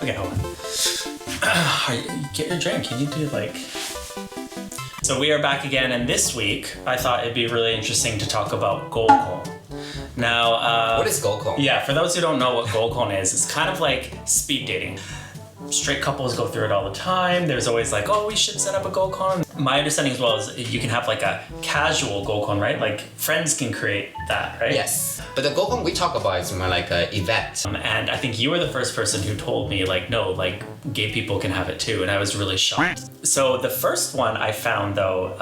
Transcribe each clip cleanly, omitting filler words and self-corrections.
Okay, hold on. Get your drink. You need to like... So we are back again, and this week I thought it'd be really interesting to talk about Goukon. Now, what is Goukon? Yeah, for those who don't know what Goukon is, it's kind of like speed dating. Straight couples go through it all the time. There's always like, oh, we should set up a Goukon. My understanding as well is you can have like a casual Goukon, right? Like friends can create that, right? Yes. But the Goukon we talk about is more like an event. And I think you were the first person who told me like, no, like gay people can have it too. And I was really shocked. So the first one I found though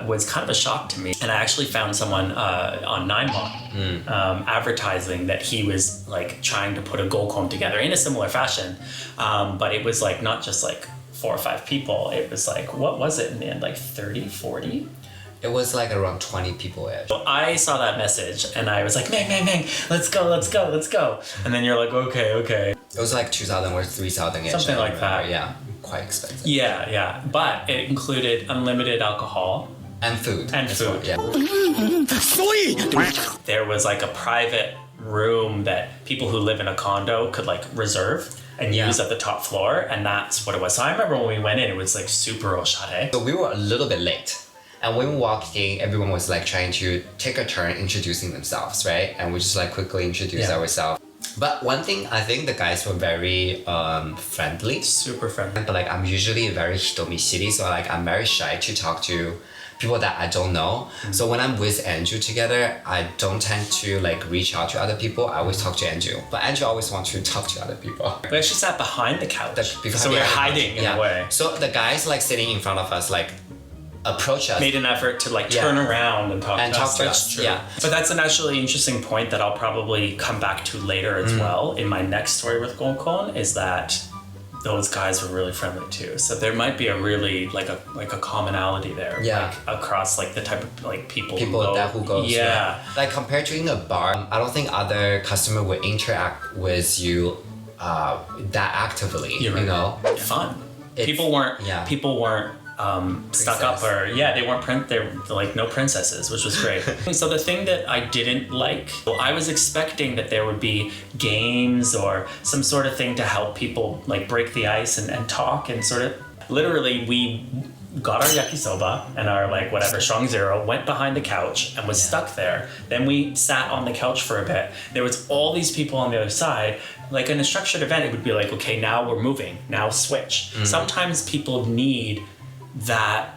was kind of a shock to me. And I actually found someone on 9bot advertising that he was like trying to put a Goukon together in a similar fashion. But it was like not just like 4 or 5 people. It was like, what was it in the end? Like 30, 40? It was like around 20 people. So I saw that message and I was like, Meng, let's go. And then you're like, okay. It was like 2,000 or 3,000. Something like that. Yeah, quite expensive. Yeah. But it included unlimited alcohol. And food. Well, yeah. Sweet! There was like a private room that people who live in a condo could like reserve and use at the top floor. And that's what it was. So I remember when we went in, it was like super rochade. So we were a little bit late. And when we walked in, everyone was like trying to take a turn introducing themselves, right? And we just like quickly introduced ourselves. But one thing, I think the guys were very friendly. Super friendly. But like I'm usually very hitomi, so like I'm very shy to talk to people that I don't know. So when I'm with Andrew together, I don't tend to like reach out to other people. I always talk to Andrew. But Andrew always wants to talk to other people. We actually sat behind the couch. So we were hiding in a way. So the guys like sitting in front of us like approach us. Made an effort to like turn around and talk to us. That's true. Yeah. But that's an actually interesting point that I'll probably come back to later as well in my next story with Goukon, is that those guys were really friendly too. So there might be a really like a commonality there. Yeah. Like, across like the type of like people who goes. Yeah. Like compared to in a bar, I don't think other customer would interact with you that actively. You know? Yeah. Fun. People weren't stuck up or they weren't they're like no princesses, which was great. So the thing that I didn't like, I was expecting that there would be games or some sort of thing to help people like break the ice and talk and sort of literally we got our yakisoba and our like whatever strong zero, went behind the couch and was stuck there. Then we sat on the couch for a bit. There was all these people on the other side. Like in a structured event, it would be like, okay, now we're moving, now switch. Sometimes people need that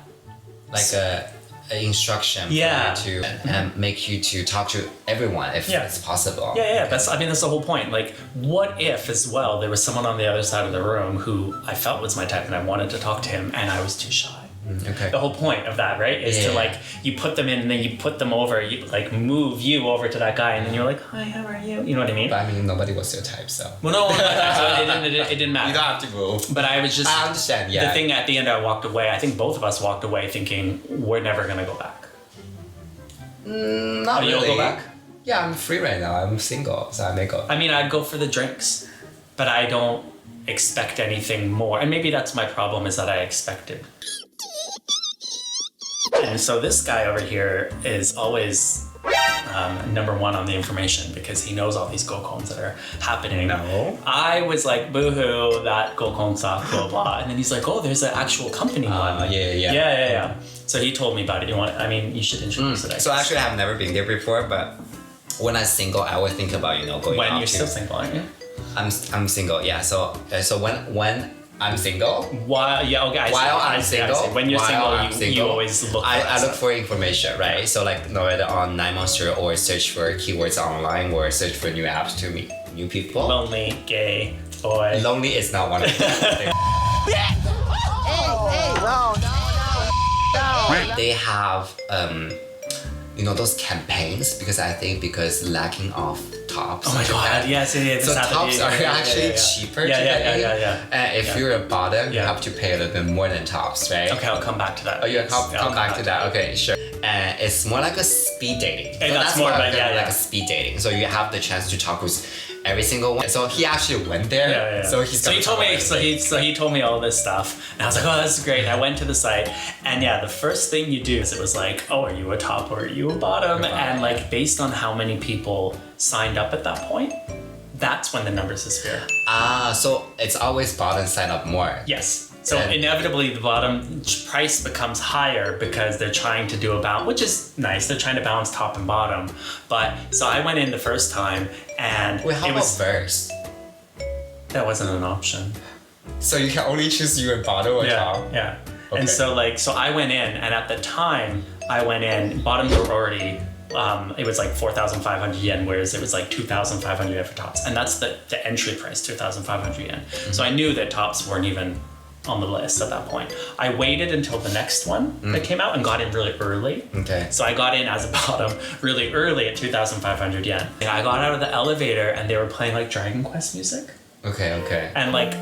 like a instruction for you to make you to talk to everyone if it's possible. That's the whole point. Like what if as well there was someone on the other side of the room who I felt was my type and I wanted to talk to him and I was too shy. The whole point of that, right, is to like you put them in and then you put them over, you like move you over to that guy and then you're like, hi, how are you? You know what I mean? But I mean nobody was your type, so. Well, no, it didn't matter. You don't have to move. But I was just. I understand. The thing at the end, I walked away. I think both of us walked away thinking we're never gonna go back. Not really. You'll go back? Yeah, I'm free right now. I'm single, so I may go. I mean, I'd go for the drinks, but I don't expect anything more. And maybe that's my problem, is that I expected. And so this guy over here is always number one on the information because he knows all these Goukons that are happening. No. I was like, boo-hoo, that Goukon sucks, blah, blah. And then he's like, oh, there's an actual company one. Yeah. So he told me about it. You should introduce it. So actually, I've never been there before, but when I'm single, I always think about, going when out. You're still single, aren't you? I'm single, yeah. So when I'm single. While I'm single. When you're single, you always look for I look for information, right? So like no matter on 9monster or search for keywords online or search for new apps to meet new people. Lonely, gay, boy. Lonely is not one of them. No. They have those campaigns because lacking of tops. Oh my god, yes. So tops are actually cheaper today. And if you're a bottom, you have to pay a little bit more than tops, right? Okay, I'll come back to that. Oh, you'll come back to that. Okay, sure. And it's more like a speed dating. And that's more like a speed dating. So you have the chance to talk with every single one. So he actually went there. So he told me all this stuff, and I was like, oh, that's great. And I went to the site, and the first thing you do is it was like, oh, are you a top or are you a bottom? And like based on how many people signed up at that point, that's when the numbers disappear. So it's always bottom sign up more. Yes. So inevitably the bottom price becomes higher because they're trying to do a balance, which is nice. They're trying to balance top and bottom. But so I went in the first time and Wait, how about verse? That wasn't an option. So you can only choose your bottom or top? Yeah. Okay. And so I went in, and at the time I went in, bottoms were already, it was like 4,500 yen, whereas it was like 2,500 yen for tops. And that's the entry price, 2,500 yen. Mm-hmm. So I knew that tops weren't even on the list at that point. I waited until the next one that came out and got in really early. Okay. So I got in as a bottom really early at 2,500 yen. And I got out of the elevator and they were playing like Dragon Quest music. Okay. And like,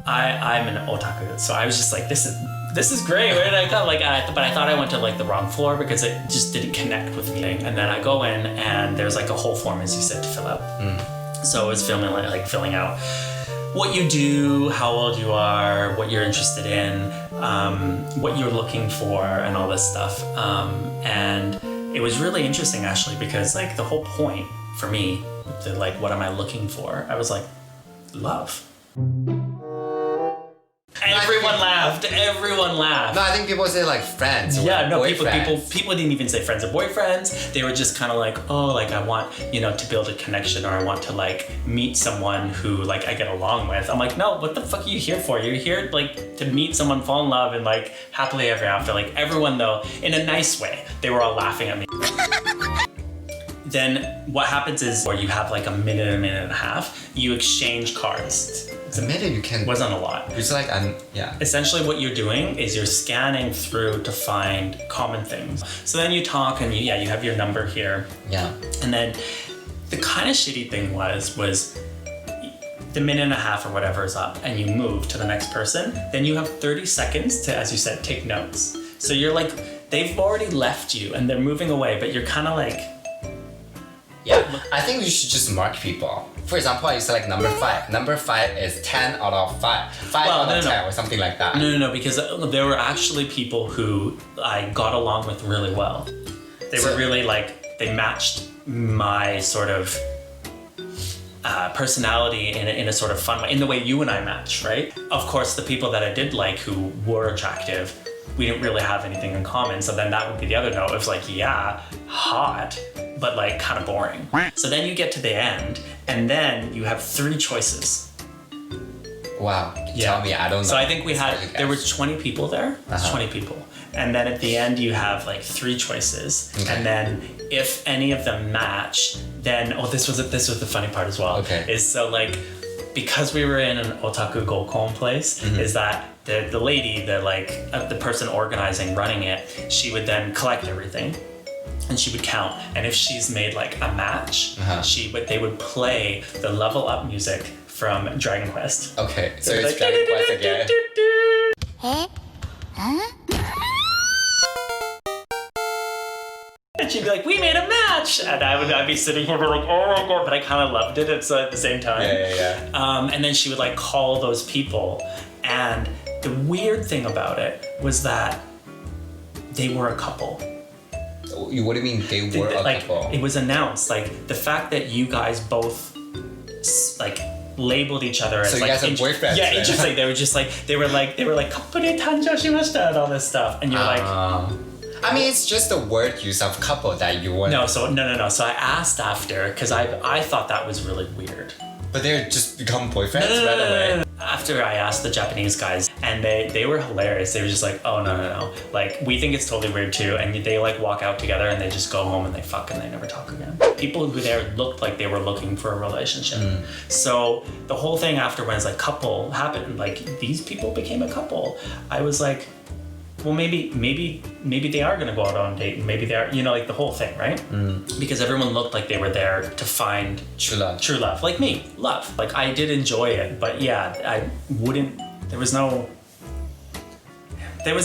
I'm an otaku, so I was just like, this is great. Where did I go? Like, but I thought I went to like the wrong floor because it just didn't connect with me. And then I go in and there's like a whole form, as you said, to fill out. So I was filling out what you do, how old you are, what you're interested in, what you're looking for, and all this stuff. And it was really interesting actually because like the whole point for me, like what am I looking for? I was like, love. Everyone laughed. No, I think people say like friends. People didn't even say friends or boyfriends. They were just kind of like, oh, like I want, to build a connection, or I want to like meet someone who like I get along with. I'm like, no, what the fuck are you here for? You're here like to meet someone, fall in love, and like happily ever after. Like everyone though, in a nice way, they were all laughing at me. Then what happens is, where you have like a minute and a half, you exchange cards. It's a minute you can... Wasn't a lot. It's like, Essentially what you're doing is you're scanning through to find common things. So then you talk and you have your number here. Yeah. And then the kind of shitty thing was the minute and a half or whatever is up and you move to the next person, then you have 30 seconds to, as you said, take notes. So you're like, they've already left you and they're moving away, but you're kind of like... Yeah, I think you should just mark people. For example, you select number 5. Number 5 is 10 out of 5. 5 out of 10 or something like that. No, because there were actually people who I got along with really well. They were really like, they matched my sort of personality in a sort of fun way, in the way you and I match, right? Of course, the people that I did like who were attractive, we didn't really have anything in common. So then that would be the other note. It was like, yeah, hot, but like kind of boring. So then you get to the end and then you have 3 choices. Wow. Tell me, I don't know. So I think there were 20 people there. 20 people. And then at the end you have like 3 choices. Okay. And then if any of them match, then, this was the funny part as well. Okay. Is so like, because we were in an otaku Goukon place, is that the lady, the person organizing, running it, she would then collect everything and she would count. And if she's made like a match, they would play the level up music from Dragon Quest. Okay, so it's like, Dragon Quest again. And she'd be like, we made a match! And I'd be sitting here like, oh my god, but I kind of loved it at the same time. Yeah. And then she would like call those people. And the weird thing about it was that they were a couple. What do you mean they were a couple? It was announced, like the fact that you guys both like labeled each other as so like, you guys are boyfriends. Yeah, interesting. They were like couple de tanjou shimashita and all this stuff. And you're like, I mean, it's just the word use of couple that you want. No. So I asked after, because I thought that was really weird. But they're just become boyfriends right away? After I asked the Japanese guys, and they were hilarious. They were just like, oh, no. Like, we think it's totally weird too. And they like walk out together and they just go home and they fuck and they never talk again. People who there looked like they were looking for a relationship. So the whole thing after when it's like couple happened, like these people became a couple. I was like, well, maybe they are gonna go out on a date, and maybe they are, like the whole thing, right? Because everyone looked like they were there to find true love, like me, love. Like I did enjoy it, but yeah, I wouldn't. There was a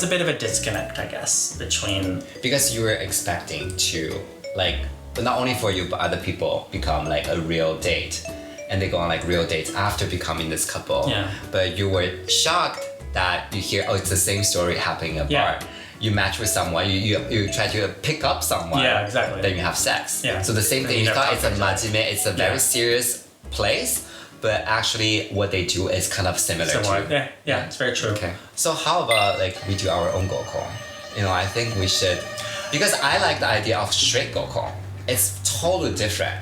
bit of a disconnect, I guess, between, because you were expecting to like, not only for you but other people become like a real date, and they go on like real dates after becoming this couple. Yeah. But you were shocked that you hear, it's the same story happening at a bar. You match with someone, you try to pick up someone. Yeah, exactly. Then you have sex. Yeah. So the same thing, you thought it's a majime, it's a very serious place, but actually what they do is kind of similar to. Yeah, it's very true. Okay. So how about like we do our own Goukon? You know, I think we should, because I like the idea of straight Goukon. It's totally different.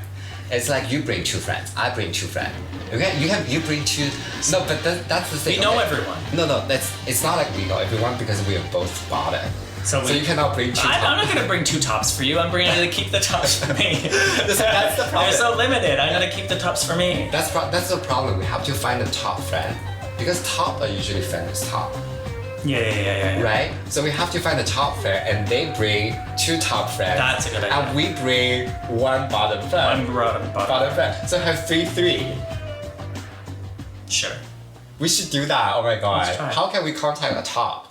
It's like you bring 2 friends, I bring 2 friends. Okay, you bring 2. No, but that's the thing. We know everyone. No, it's not like we know everyone because we are both bottom. So you cannot bring 2 tops. I'm not gonna bring 2 tops for you. I'm bringing to keep the tops for me. That's the problem. They're so limited. I'm gonna keep the tops for me. That's the problem. We have to find a top friend because top are usually friends top. Yeah. Right? So we have to find a top friend and they bring 2 top friends. That's a good idea. And we bring 1 bottom friend. Bottom friend. So have 3. Sure. We should do that. Oh my god. Let's try. How can we contact a top?